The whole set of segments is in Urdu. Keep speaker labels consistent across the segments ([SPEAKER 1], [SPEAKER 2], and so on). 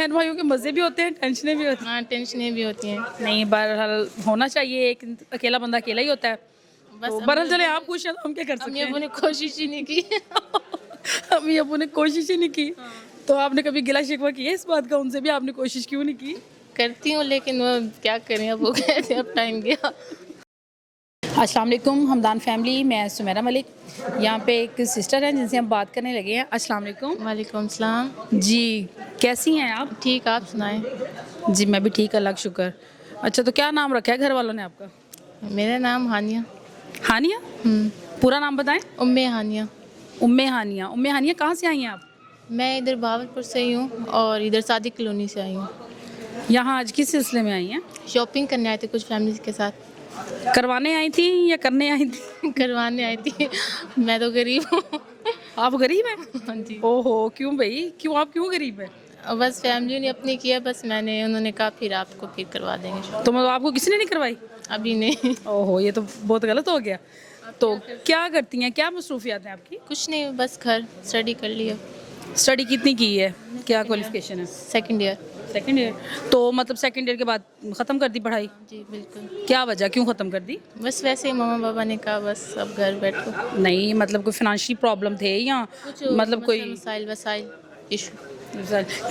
[SPEAKER 1] بہن بھائیوں کے مزے بھی ہوتے ہیں، ٹینشنیں بھی ہوتی ہیں.
[SPEAKER 2] ہاں ٹینشنیں بھی ہوتی ہیں.
[SPEAKER 1] نہیں بہرحال ہونا چاہیے، ایک اکیلا بندہ اکیلا ہی ہوتا ہے. تو بہرحال چلے آپ خوش ہیں تو ہم کیا کر سکتے ہیں.
[SPEAKER 2] ابو نے کوشش ہی نہیں کی.
[SPEAKER 1] امی ابو نے کوشش ہی نہیں کی. تو آپ نے کبھی گلا شکوہ کیا اس بات کا ان سے بھی، آپ نے کوشش کیوں نہیں کی؟
[SPEAKER 2] کرتی ہوں لیکن وہ کیا کریں، اب وہ کہتے اب ٹائم گیا.
[SPEAKER 1] السلام علیکم ہمدان فیملی، میں سمیرہ ملک. یہاں پہ ایک سسٹر ہیں جن سے ہم بات کرنے لگے ہیں. السلام علیکم.
[SPEAKER 2] وعلیکم السلام.
[SPEAKER 1] جی کیسی ہیں آپ؟
[SPEAKER 2] ٹھیک، آپ سنائیں.
[SPEAKER 1] جی میں بھی ٹھیک، اللہ کا شکر. اچھا تو کیا نام رکھا ہے گھر والوں نے آپ کا؟
[SPEAKER 2] میرا نام ہانیہ.
[SPEAKER 1] ہانیہ؟ پورا نام بتائیں.
[SPEAKER 2] ام ہانیہ.
[SPEAKER 1] ام ہانیہ. ام ہانیہ کہاں سے آئی ہیں آپ؟
[SPEAKER 2] میں ادھر بہاولپور سے ہی ہوں اور ادھر صادق کالونی سے آئی ہوں.
[SPEAKER 1] یہاں آج کس سلسلے میں آئی ہیں؟
[SPEAKER 2] شاپنگ کرنے آئے تھے کچھ فیملی کے ساتھ.
[SPEAKER 1] کروانے آئی تھیں یا کرنے آئی تھیں؟
[SPEAKER 2] کروانے آئی تھی. میں تو غریب ہوں.
[SPEAKER 1] آپ غریب ہیں؟
[SPEAKER 2] ہاں جی.
[SPEAKER 1] او ہو کیوں بھائی، کیوں آپ کیوں غریب ہیں؟
[SPEAKER 2] بس فیملی نے اپنی کیا، بس انہوں نے کہا پھر آپ کو پھر کروا دیں گے.
[SPEAKER 1] تو مطلب آپ کو کسی نے نہیں کروائی؟
[SPEAKER 2] ابھی نہیں.
[SPEAKER 1] او ہو یہ تو بہت غلط ہو گیا. تو کیا کرتی ہیں، کیا مصروفیات ہیں آپ کی؟
[SPEAKER 2] کچھ نہیں، بس گھر اسٹڈی کر لیا.
[SPEAKER 1] اسٹڈی کتنی کی ہے، کیا کوالیفکیشن ہے؟
[SPEAKER 2] Second year.
[SPEAKER 1] Second year. تو مطلب سیکنڈ ایئر کے بعد ختم کر دی پڑھائی؟
[SPEAKER 2] جی بالکل.
[SPEAKER 1] کیا وجہ، کیوں ختم کر دی؟
[SPEAKER 2] بس ویسے ہی ماما بابا نے کہا بس اب گھر بیٹھو.
[SPEAKER 1] نہیں مطلب کوئی فائنانشلی پرابلم تھے یا
[SPEAKER 2] کچھ
[SPEAKER 1] مطلب کوئی
[SPEAKER 2] مسائل ایشو.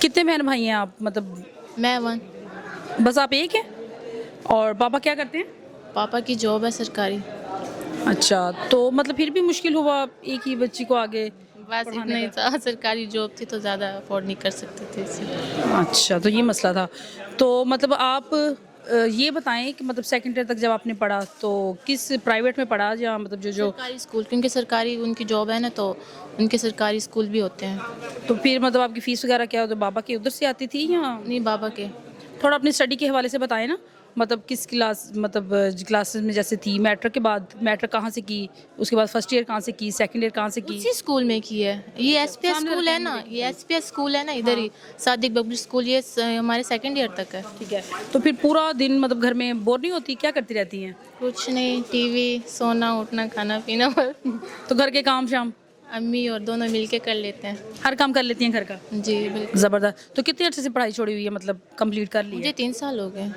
[SPEAKER 1] کتنے بہن بھائی ہیں آپ؟ مطلب
[SPEAKER 2] میں ون.
[SPEAKER 1] بس آپ ایک ہیں؟ اور پاپا کیا کرتے ہیں؟
[SPEAKER 2] پاپا کی جاب ہے سرکاری.
[SPEAKER 1] اچھا تو مطلب پھر بھی مشکل ہوا ایک ہی بچی کو آگے
[SPEAKER 2] بس اتنا ہی تھا، سرکاری جاب تھی تو زیادہ افورڈ نہیں کر سکتے تھے اس لیے.
[SPEAKER 1] اچھا تو یہ مسئلہ تھا. تو مطلب آپ یہ بتائیں کہ مطلب سیکنڈ ایئر تک جب آپ نے پڑھا تو کس پرائیویٹ میں پڑھا یا مطلب جو
[SPEAKER 2] سرکاری اسکول، کیونکہ سرکاری ان کی جاب ہے نا تو ان کے سرکاری اسکول بھی ہوتے ہیں.
[SPEAKER 1] تو پھر مطلب آپ کی فیس وغیرہ کیا ہوتا، بابا کے ادھر سے آتی تھی یا
[SPEAKER 2] نہیں بابا کے.
[SPEAKER 1] تھوڑا اپنی اسٹڈی کے حوالے سے بتائیں نا، مطلب کس کلاس، مطلب کلاسز میں جیسے تھی میٹرک کے بعد، میٹرک کہاں سے کی، اس کے بعد فرسٹ ایئر کہاں سے کی، سیکنڈ ایئر کہاں سے کی؟
[SPEAKER 2] اسی اسکول میں کی ہے. یہ ایس پی ایس اسکول ہے نا، یہ ایس پی ایس اسکول ہے نا ادھر ہی صادق پبلک اسکول، یہ ہمارے سیکنڈ ایئر تک ہے.
[SPEAKER 1] ٹھیک ہے. تو پھر پورا دن مطلب گھر میں بور نہیں ہوتی، کیا کرتی رہتی ہیں؟
[SPEAKER 2] کچھ نہیں، ٹی وی، سونا اٹھنا کھانا پینا.
[SPEAKER 1] تو گھر کے کام شام
[SPEAKER 2] امی اور دونوں مل کے کر لیتے ہیں.
[SPEAKER 1] ہر کام کر لیتی ہیں گھر کا؟
[SPEAKER 2] جی بالکل.
[SPEAKER 1] زبردست. تو کتنے عرصے سے پڑھائی چھوڑی ہوئی ہے، مطلب کمپلیٹ کر لی ہے؟
[SPEAKER 2] مجھے 3 سال ہو گئے.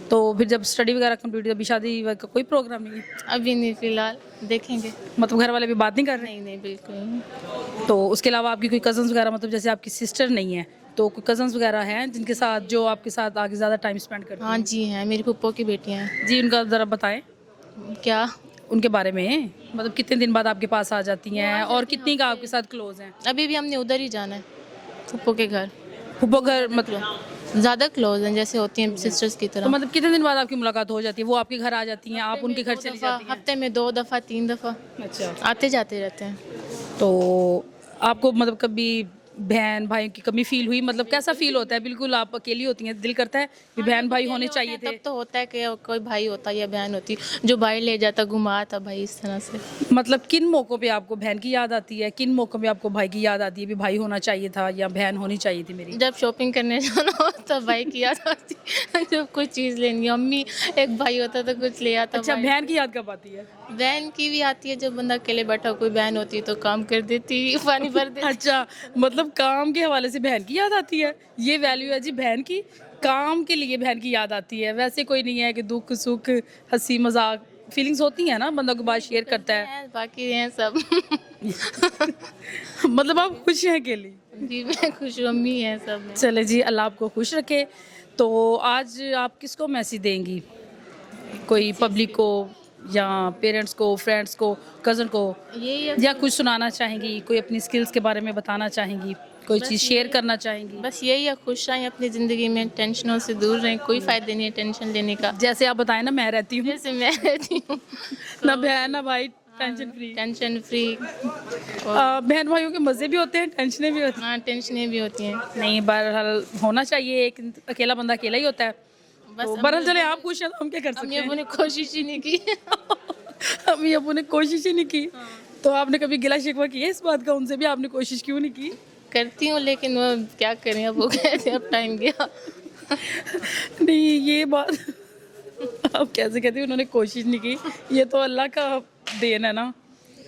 [SPEAKER 1] تو پھر جب اسٹڈی وغیرہ کمپلیٹ ہوئی، ابھی شادی کا کوئی پروگرام نہیں ہے؟
[SPEAKER 2] ابھی نہیں، فی الحال دیکھیں گے.
[SPEAKER 1] مطلب گھر والے بھی بات نہیں کر رہے؟
[SPEAKER 2] نہیں نہیں بالکل.
[SPEAKER 1] تو اس کے علاوہ آپ کی کوئی کزنس وغیرہ، مطلب جیسے آپ کی سسٹر نہیں ہے تو کوئی کزنس وغیرہ ہیں جن کے ساتھ جو آپ کے ساتھ آگے زیادہ ٹائم اسپینڈ کرتے ہیں؟
[SPEAKER 2] ہاں جی ہیں، میری پھپھو کی بیٹیاں ہیں.
[SPEAKER 1] جی ان کا ذرا بتائیں
[SPEAKER 2] کیا
[SPEAKER 1] ان کے بارے میں، مطلب کتنے دن بعد آپ کے پاس آ جاتی ہیں اور کتنی کا آپ کے ساتھ کلوز ہیں؟
[SPEAKER 2] ابھی بھی ہم نے ادھر ہی جانا ہے، پھپھو کے گھر.
[SPEAKER 1] پھپھو گھر مطلب
[SPEAKER 2] زیادہ کلوز ہیں، جیسے ہوتی ہیں سسٹرز کی طرح.
[SPEAKER 1] تو مطلب کتنے دن بعد آپ کی ملاقات ہو جاتی ہے؟ وہ آپ کے گھر آ جاتی ہیں، آپ ان کے گھر چلی جاتی ہیں؟
[SPEAKER 2] ہفتے میں 2 دفعہ 3 دفعہ.
[SPEAKER 1] اچھا.
[SPEAKER 2] آتے جاتے رہتے ہیں.
[SPEAKER 1] تو آپ کو مطلب کبھی بہن بھائی کی کمی فیل ہوئی؟ مطلب کیسا فیل ہوتا ہے؟ بالکل آپ اکیلی ہوتی ہیں، دل کرتا ہے کہ بہن بھائی ہونے چاہیے تھے؟
[SPEAKER 2] تب تو ہوتا ہے کہ کوئی بھائی ہوتا یا بہن ہوتی جو بھائی لے جاتا گھماتا بھائی اس طرح سے.
[SPEAKER 1] مطلب کن موقعوں پہ آپ کو بہن کی یاد آتی ہے، کن موقعوں پہ آپ کو بھائی کی یاد آتی ہے بھی بھائی ہونا چاہیے تھا یا بہن ہونی چاہیے تھی میری؟
[SPEAKER 2] جب شاپنگ کرنے جانا ہو تو بھائی کی یاد آتی، جب کوئی چیز لینی امی، ایک بھائی ہوتا تو کچھ لے آتا.
[SPEAKER 1] اچھا بہن کی یاد کب آتی ہے؟
[SPEAKER 2] بہن کی بھی آتی ہے جب بندہ اکیلے بیٹھا، کوئی بہن ہوتی ہے تو کام کر دیتی، پانی بھر دیتی.
[SPEAKER 1] اچھا مطلب کام کے حوالے سے بہن کی یاد آتی ہے، یہ ویلیو ہے جی بہن کی. کام کے لیے بہن کی یاد آتی ہے، ویسے کوئی نہیں ہے کہ دکھ سکھ ہنسی مذاق فیلنگس ہوتی ہیں نا، بندہ کو بات شیئر کرتا ہے.
[SPEAKER 2] باقی ہیں سب.
[SPEAKER 1] مطلب آپ خوش ہیں اکیلی؟
[SPEAKER 2] جی میں خوش ہوں، امی ہیں سب.
[SPEAKER 1] چلے جی اللہ آپ کو خوش رکھے. تو آج آپ کس کو میسیج دیں گی؟ کوئی پبلک کو یا پیرنٹس کو، فرینڈس کو، کزن کو، یا کچھ سنانا چاہیں گی؟ کوئی اپنی اسکلس کے بارے میں بتانا چاہیں گی؟ کوئی چیز شیئر کرنا چاہیں گی؟
[SPEAKER 2] بس یہی ہے، خوش رہیں اپنی زندگی میں، ٹینشنوں سے دور رہیں. کوئی فائدہ نہیں ہے ٹینشن لینے کا.
[SPEAKER 1] جیسے آپ بتائیں نا میں رہتی ہوں،
[SPEAKER 2] جیسے میں رہتی ہوں،
[SPEAKER 1] نہ بہن نہ بھائی، ٹینشن فری.
[SPEAKER 2] Tension free.
[SPEAKER 1] بہن بھائیوں کے مزے بھی ہوتے ہیں، ٹینشنیں بھی ہوتی ہیں.
[SPEAKER 2] ہاں ٹینشنیں بھی ہوتی ہیں.
[SPEAKER 1] نہیں بہرحال ہونا چاہیے، ایک اکیلا بندہ اکیلا ہی ہوتا ہے. تو بہرحال چلے آپ خوش ہیں تو ہم کیا کر سکتے
[SPEAKER 2] امی
[SPEAKER 1] ہیں.
[SPEAKER 2] ابو نے کوشش ہی نہیں کی.
[SPEAKER 1] امی ابو نے کوشش ہی نہیں کی. تو آپ نے کبھی گلا شکوہ کیا اس بات کا ان سے بھی، آپ نے کوشش کیوں نہیں کی؟
[SPEAKER 2] کرتی ہوں لیکن وہ کیا کریں، اب وہ کہتے اب ٹائم گیا.
[SPEAKER 1] نہیں یہ بات آپ کیسے کہتے ہیں انہوں نے کوشش نہیں کی، یہ تو اللہ کا دین ہے نا.